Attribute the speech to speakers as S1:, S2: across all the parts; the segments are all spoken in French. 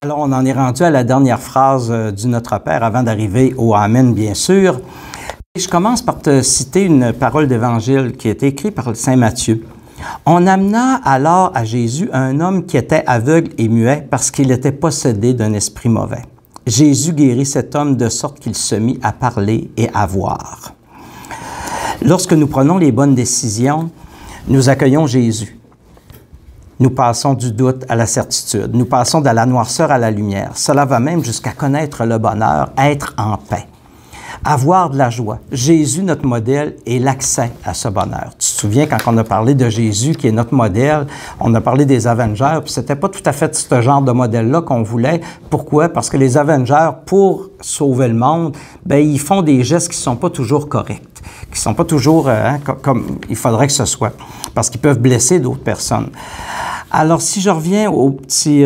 S1: Alors, on en est rendu à la dernière phrase du Notre Père avant d'arriver au Amen, bien sûr. Et je commence par te citer une parole d'Évangile qui est écrite par Saint Matthieu. « On amena alors à Jésus un homme qui était aveugle et muet parce qu'il était possédé d'un esprit mauvais. Jésus guérit cet homme de sorte qu'il se mit à parler et à voir. » Lorsque nous prenons les bonnes décisions, nous accueillons Jésus. Nous passons du doute à la certitude. Nous passons de la noirceur à la lumière. Cela va même jusqu'à connaître le bonheur, être en paix, avoir de la joie. Jésus, notre modèle, est l'accès à ce bonheur. Tu te souviens, quand on a parlé de Jésus, qui est notre modèle, on a parlé des Avengers, puis c'était pas tout à fait ce genre de modèle-là qu'on voulait. Pourquoi? Parce que les Avengers, pour sauver le monde, bien, ils font des gestes qui sont pas toujours corrects, qui sont pas toujours comme il faudrait que ce soit, parce qu'ils peuvent blesser d'autres personnes. Alors, si je reviens au petit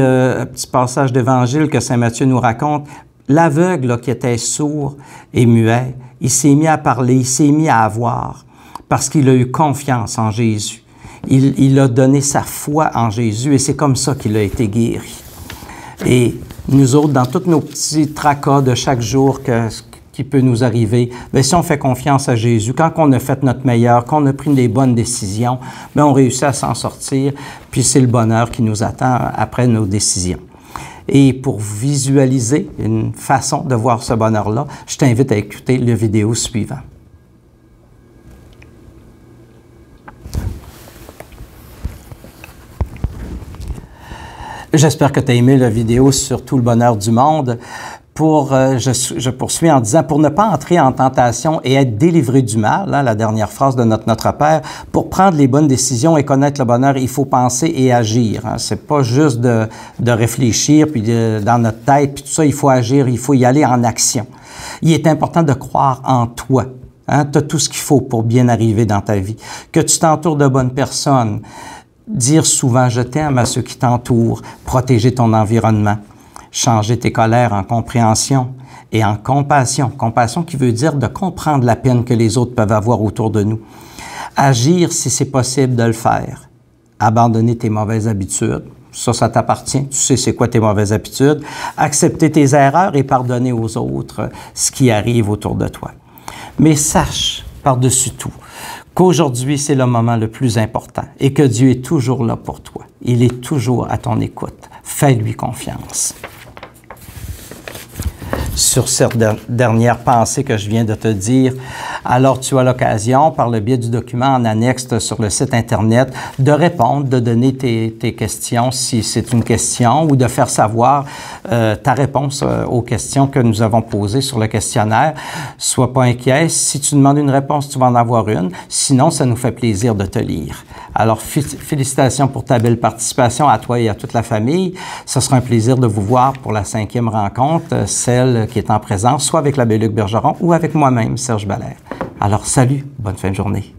S1: passage d'Évangile que Saint Matthieu nous raconte, l'aveugle qui était sourd et muet, il s'est mis à parler, il s'est mis à voir, parce qu'il a eu confiance en Jésus. Il a donné sa foi en Jésus et c'est comme ça qu'il a été guéri. Et nous autres, dans tous nos petits tracas de chaque jour qui peut nous arriver, bien, si on fait confiance à Jésus, quand on a fait notre meilleur, qu'on a pris des bonnes décisions, bien, on réussit à s'en sortir, puis c'est le bonheur qui nous attend après nos décisions. Et pour visualiser une façon de voir ce bonheur-là, je t'invite à écouter la vidéo suivante. J'espère que tu as aimé la vidéo sur tout le bonheur du monde. Je poursuis en disant, pour ne pas entrer en tentation et être délivré du mal, la dernière phrase de Notre Père, pour prendre les bonnes décisions et connaître le bonheur, il faut penser et agir. C'est pas juste de réfléchir puis dans notre tête, puis tout ça, il faut agir, il faut y aller en action. Il est important de croire en toi. Tu as tout ce qu'il faut pour bien arriver dans ta vie. Que tu t'entoures de bonnes personnes. Dire souvent « je t'aime » à ceux qui t'entourent. Protéger ton environnement. Changer tes colères en compréhension et en compassion. Compassion qui veut dire de comprendre la peine que les autres peuvent avoir autour de nous. Agir si c'est possible de le faire. Abandonner tes mauvaises habitudes. Ça t'appartient. Tu sais c'est quoi tes mauvaises habitudes. Accepter tes erreurs et pardonner aux autres ce qui arrive autour de toi. Mais sache, par-dessus tout, qu'aujourd'hui, c'est le moment le plus important et que Dieu est toujours là pour toi. Il est toujours à ton écoute. Fais-lui confiance. Sur cette dernière pensée que je viens de te dire, alors tu as l'occasion, par le biais du document en annexe sur le site Internet, de répondre, de donner tes questions si c'est une question ou de faire savoir ta réponse aux questions que nous avons posées sur le questionnaire. Sois pas inquiet, si tu demandes une réponse, tu vas en avoir une. Sinon, ça nous fait plaisir de te lire. Alors, félicitations pour ta belle participation à toi et à toute la famille. Ce sera un plaisir de vous voir pour la 5e rencontre, celle qui est en présence, soit avec l'abbé Luc Bergeron ou avec moi-même, Serge Balaire. Alors, salut, bonne fin de journée.